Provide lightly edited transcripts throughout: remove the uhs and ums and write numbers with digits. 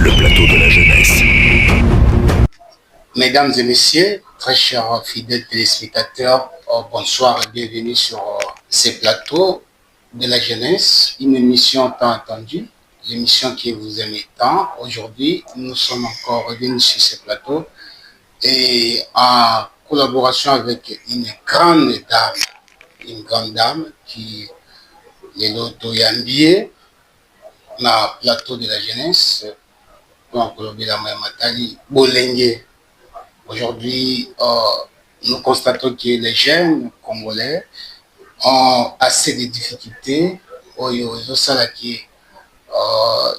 le plateau de la jeunesse. Mesdames et messieurs, très chers fidèles téléspectateurs, bonsoir et bienvenue sur ces plateaux de la jeunesse, une émission tant attendue, l'émission qui vous aimez tant. Aujourd'hui, nous sommes encore revenus sur ces plateaux et en collaboration avec une grande dame qui est l'auto Yambié, na plateau de la jeunesse, pour collaborer la Matali Bolenge. Aujourd'hui, nous constatons que les jeunes congolais ont assez de difficultés.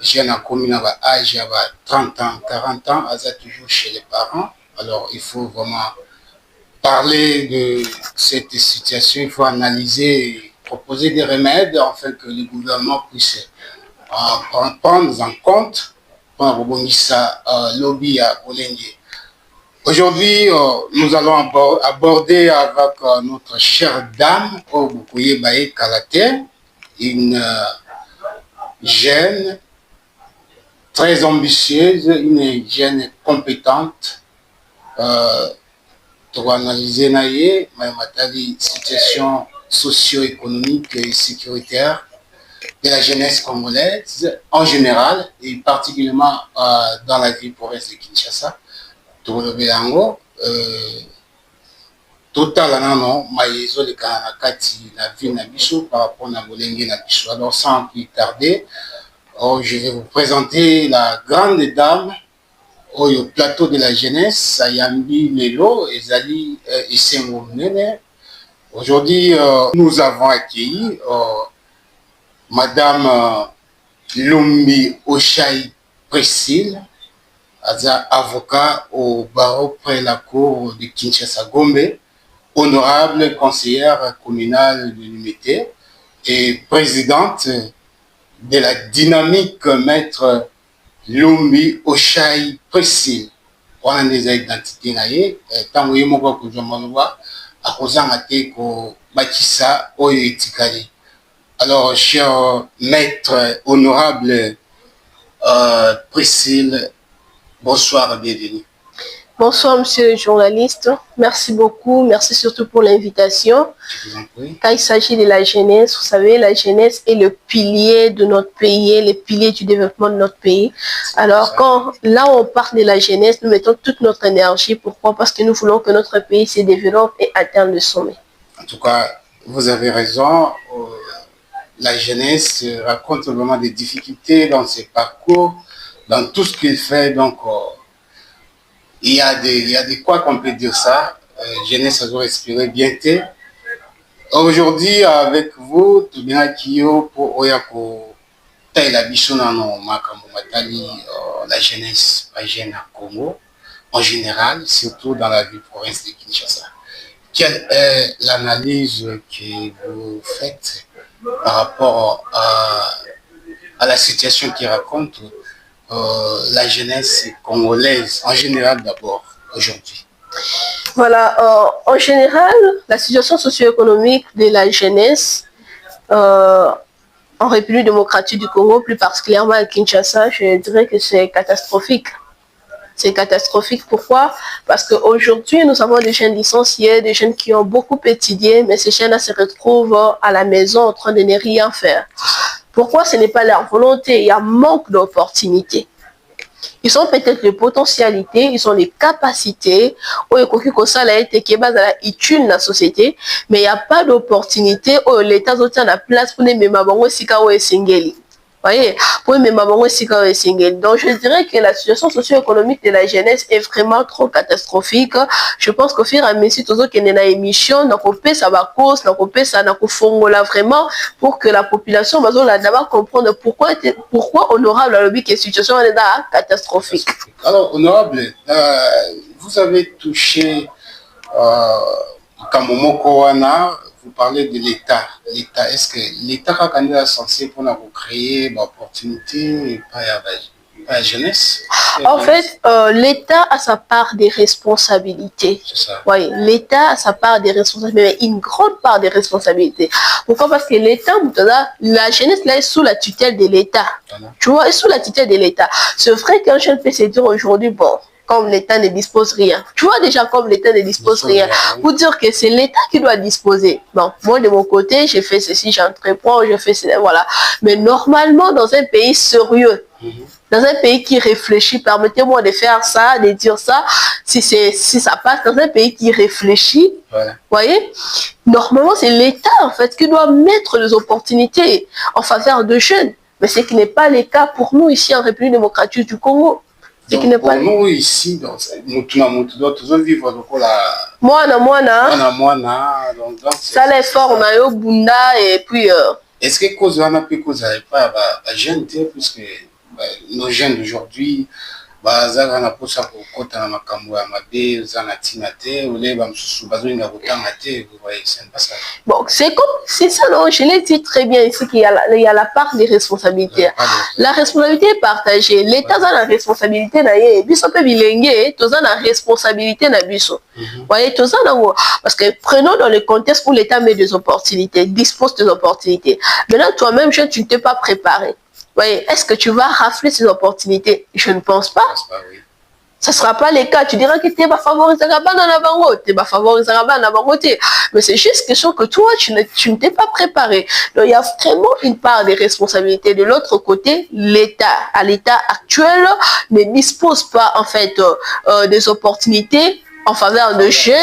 Jeunes en commune à âge à 30 ans, 40 ans, ils toujours chez les parents. Alors, il faut vraiment parler de cette situation, il faut analyser, proposer des remèdes afin que le gouvernement puisse prendre en compte pour rebondir ça lobby à Olenge. Aujourd'hui, nous allons aborder avec notre chère dame, Obukoye Baye Kalate, une jeune très ambitieuse, une jeune compétente. Pour analyser la situation socio-économique et sécuritaire de la jeunesse congolaise en général et particulièrement dans la ville province de Kinshasa. Total non maïzo le kanakati la ville na biso par rapport à Bolenge na biso. Alors sans plus tarder, je vais vous présenter la grande dame au plateau de la jeunesse Sayambi Lelo Ezali Esengo Nene. Aujourd'hui, nous avons accueilli Madame Lumbi Oshai Priscille, avocat au barreau près la cour de Kinshasa Gombe, honorable conseillère communale de l'unité et présidente de la dynamique maître Lumbi Oshai Priscille. On a des identités, tant que moko kujwa maloba akozanga te ko bakisa oyo etikali. Alors, cher maître honorable Priscille, bonsoir et bienvenue. Bonsoir, monsieur le journaliste. Merci beaucoup. Merci surtout pour l'invitation. Quand il s'agit de la jeunesse, vous savez, la jeunesse est le pilier de notre pays, le pilier du développement de notre pays. Alors, là où on parle de la jeunesse, nous mettons toute notre énergie. Pourquoi? Parce que nous voulons que notre pays se développe et atteigne le sommet. En tout cas, vous avez raison. La jeunesse raconte vraiment des difficultés dans ses parcours, dans tout ce qu'il fait. Donc, il y a des quoi qu'on peut dire ça. Jeunesse, ça doit respirer bien. Aujourd'hui, avec vous, tout bien Kyo pour Oyako Taïla Bichonano Makambo Matali, la jeunesse jeune à Congo, en général, surtout dans la ville province de Kinshasa. Quelle est l'analyse que vous faites par rapport à la situation qui raconte la jeunesse congolaise en général d'abord aujourd'hui? Voilà, en général, la situation socio-économique de la jeunesse en République démocratique du Congo, plus particulièrement à Kinshasa, je dirais que c'est catastrophique. C'est catastrophique. Pourquoi? Parce qu'aujourd'hui, nous avons des jeunes licenciés, des jeunes qui ont beaucoup étudié, mais ces jeunes-là se retrouvent à la maison en train de ne rien faire. Pourquoi? Ce n'est pas leur volonté, il y a manque d'opportunités. Ils ont peut-être les potentialités, ils ont les capacités, la société, mais il n'y a pas d'opportunité où l'État a la place pour les mêmes singeli. Voyez, pour les mêmes singeli. Donc je dirais que la situation socio-économique de la jeunesse est vraiment trop catastrophique. Je pense qu'au fur et à mesure que nous avons émission, nous avons ça va cause, nous avons ça, nous avons vraiment pour que la population va d'abord comprendre pourquoi honorable a lobby que la situation est catastrophique. Alors honorable, vous avez touché Kamomoko Wana, vous parlez de l'État. L'État, est-ce que l'État est censé pour créer des opportunités pas la jeunesse. En fait, l'État a sa part des responsabilités. C'est ça. Oui, l'État a sa part des responsabilités, mais une grande part des responsabilités. Pourquoi? Parce que l'État, la jeunesse là est sous la tutelle de l'État. Voilà. Tu vois, est sous la tutelle de l'État. C'est vrai qu'un jeune peut se dire aujourd'hui, bon, comme l'État ne dispose rien. Tu vois déjà comme l'État ne dispose rien. Pour dire que c'est l'État qui doit disposer. Bon, moi de mon côté, j'ai fait ceci, j'entreprends, je fais cela, voilà. Mais normalement, dans un pays sérieux, dans un pays qui réfléchit, permettez-moi de faire ça, de dire ça, si ça passe, dans un pays qui réfléchit, voilà. Voyez, normalement c'est l'État en fait qui doit mettre les opportunités en faveur de jeunes. Mais ce qui n'est pas le cas pour nous ici en République démocratique du Congo. Donc, pour nous ici, nous doit toujours vivre moi, ça les formes, bunda et puis. Est-ce que cause on a pu cause pas jeunes puisque nos jeunes d'aujourd'hui bazaka na posa ko kota na makambo ya mabe zana tinate ole ba msusu bazoinga kotanga te vous voyez c'est pas ça. Bon, c'est ça non, je l'ai dit très bien ici qu'il y a la part des responsabilités. La responsabilité est partagée. L'État a la responsabilité na ye, biso pe bilenge, tous a la responsabilité na biso. Voyez, tous a parce que prenons dans le contexte où l'État met des opportunités, dispose des opportunités. Maintenant toi-même jeune, tu ne t'es pas préparé. Voyez, est-ce que tu vas rafler ces opportunités? Je ne pense pas. Oui. Ça ne sera pas le cas. Tu diras que tu vas favoriser la banane à Bango, tu vas favoriser la banane à Bango. Mais c'est juste question que toi, tu ne t'es pas préparé. Donc, il y a vraiment une part des responsabilités. De l'autre côté, l'État, à l'état actuel, ne dispose pas, en fait, des opportunités en faveur de jeunes.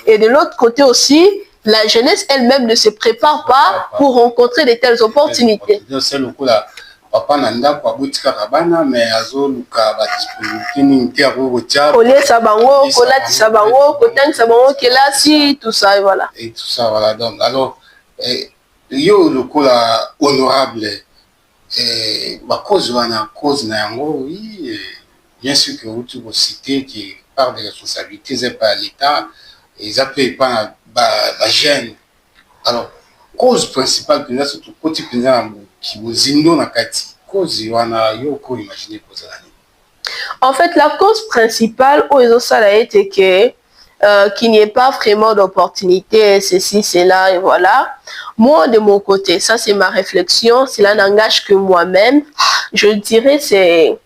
Et de l'autre côté aussi, la jeunesse elle-même ne se prépare pas pour rencontrer de telles opportunités. C'est le coup là. Papa nanda kwa butika kabana mais azo luka ba disponibilité ninki abo botia olé sabango kolati sabango kotang sabango kelasi tout ça et voilà donc alors yo le coup là honorable ba cause wana cause na yango oui bien sûr que vous vous citez qui part des responsabilités c'est pas l'État et ça peut pas ba jeune alors cause principale que c'est tout petit qui vous indo na kati cause wana yo ko imaginer cause là. En fait la cause principale aux ça été que qu'il n'y ait pas vraiment d'opportunité ceci cela et voilà. Moi de mon côté ça c'est ma réflexion, cela n'engage que moi-même. Je dirais ce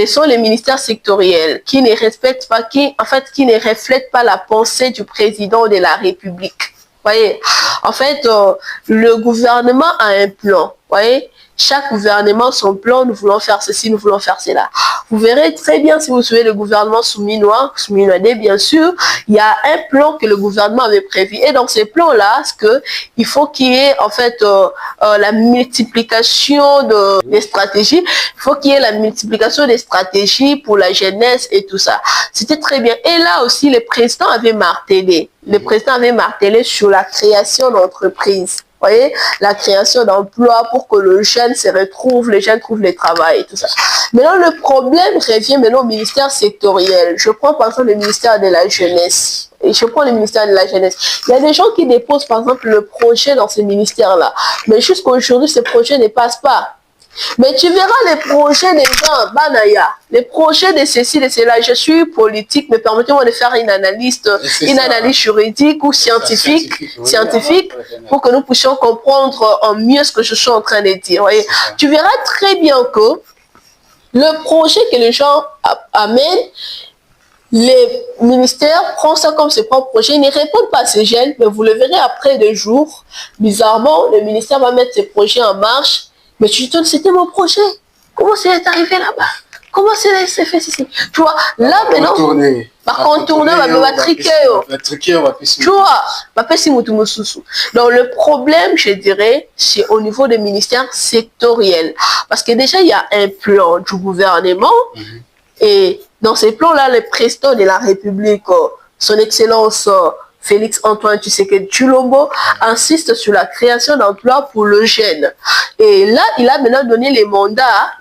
sont les ministères sectoriels qui ne respectent pas qui ne reflètent pas la pensée du président de la République. Voyez, en fait, le gouvernement a un plan. Voyez, chaque gouvernement son plan. Nous voulons faire ceci, nous voulons faire cela. Vous verrez très bien si vous suivez le gouvernement Souminois, bien sûr, il y a un plan que le gouvernement avait prévu. Et dans ces plans-là, il faut qu'il y ait en fait la multiplication des stratégies. Il faut qu'il y ait la multiplication des stratégies pour la jeunesse et tout ça. C'était très bien. Et là aussi, le président avait martelé. Le président avait martelé sur la création d'entreprises. Vous voyez, la création d'emplois pour que le jeune se retrouve, les jeunes trouvent le travail et tout ça. Maintenant, le problème revient maintenant au ministère sectoriel. Je prends par exemple le ministère de la jeunesse. Et je prends le ministère de la jeunesse. Il y a des gens qui déposent par exemple le projet dans ce ministère-là. Mais jusqu'à aujourd'hui, ce projet ne passe pas. Mais tu verras les projets des gens, Banaya, les projets de ceci, de cela. Je suis politique, mais permettez-moi de faire une analyse juridique ou scientifique, pour que nous puissions comprendre en mieux ce que je suis en train de dire. Voyez. Tu verras très bien que le projet que les gens amènent, les ministères prennent ça comme ses propres projets, ils ne répondent pas à ces jeunes, mais vous le verrez après 2 jours. Bizarrement, le ministère va mettre ses projets en marche. Mais tu te dis, c'était mon projet. Comment c'est arrivé là-bas? Comment c'est fait ceci? Tu vois, là maintenant, par contourner, on va triquer. Tu vois, donc le problème, je dirais, c'est au niveau des ministères sectoriels. Parce que déjà, il y a un plan du gouvernement. Et dans ces plans-là, le président de la République, son Excellence Félix Antoine Tshisekedi Tshilombo, insiste sur la création d'emplois pour le jeune. Et là, il a maintenant donné les mandats,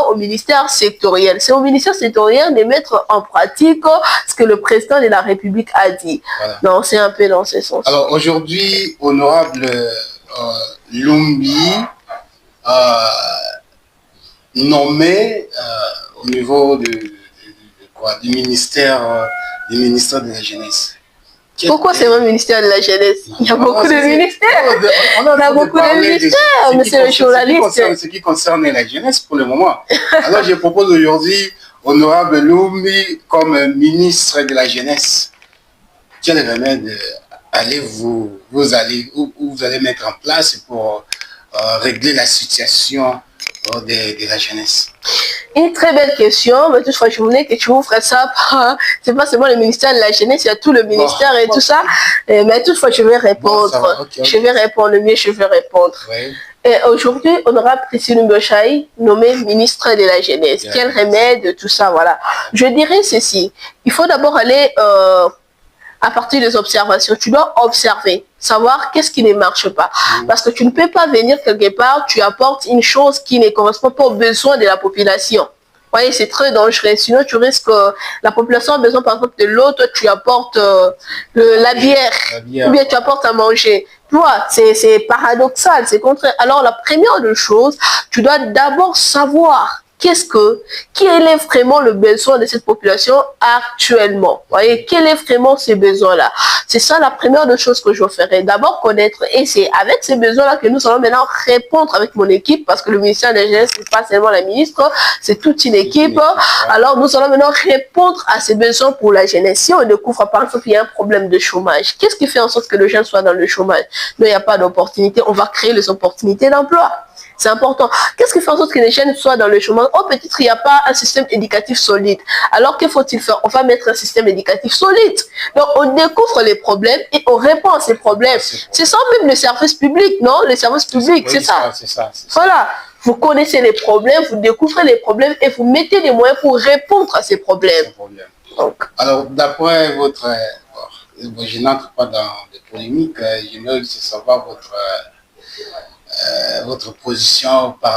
au ministère sectoriel. C'est au ministère sectoriel de mettre en pratique ce que le président de la République a dit. Voilà. Non, c'est un peu dans ce sens. Alors aujourd'hui, honorable Lumbi, nommé au niveau du ministère de la jeunesse. Pourquoi c'est le ministère de la jeunesse? Il y a beaucoup de ministères. On a beaucoup de ministères, monsieur le journaliste. Ce qui concerne la jeunesse pour le moment. Alors je propose aujourd'hui Honorable Loumi comme ministre de la jeunesse. Quel remède vous allez mettre en place pour régler la situation de la jeunesse? Une très belle question, mais toutefois je voulais que tu ouvres ça par, c'est pas seulement le ministère de la jeunesse, il y a tout le ministère et tout ça, mais toutefois je vais répondre, je vais répondre le mieux, je vais répondre. Oui. Et aujourd'hui, honorable Priscille Mboshaï, nommé ministre de la jeunesse. Yeah. Quel remède, tout ça, voilà. Je dirais ceci, il faut d'abord aller à partir des observations. Tu dois observer, savoir qu'est-ce qui ne marche pas. Parce que tu ne peux pas venir quelque part, tu apportes une chose qui ne correspond pas aux besoins de la population. Vous voyez, c'est très dangereux. Sinon, tu risques, la population a besoin, par exemple, de l'eau, toi, tu apportes la bière, ou bien tu apportes à manger. Tu vois, c'est paradoxal, c'est contraire. Alors, la première des choses, tu dois d'abord savoir quel est vraiment le besoin de cette population actuellement. Vous voyez, quel est vraiment ces besoins-là? C'est ça la première des choses que je ferai. D'abord connaître, et c'est avec ces besoins-là que nous allons maintenant répondre avec mon équipe, parce que le ministère de la Jeunesse, c'est pas seulement la ministre, c'est toute une équipe. Alors nous allons maintenant répondre à ces besoins pour la jeunesse. Si on découvre par exemple qu'il y a un problème de chômage, qu'est-ce qui fait en sorte que le jeune soit dans le chômage? Non, il n'y a pas d'opportunité, on va créer les opportunités d'emploi. C'est important. Qu'est-ce qui fait en sorte que les jeunes soient dans le chômage? Oh, peut-être il n'y a pas un système éducatif solide. Alors, que faut-il faire? On va mettre un système éducatif solide. Donc, on découvre les problèmes et on répond à ces problèmes. C'est ça même le service public, non? Le service public, c'est ça. Voilà. Vous connaissez les problèmes, vous découvrez les problèmes et vous mettez les moyens pour répondre à ces problèmes. Donc. Alors, d'après votre... je n'entre pas dans des polémiques, je veux savoir votre position par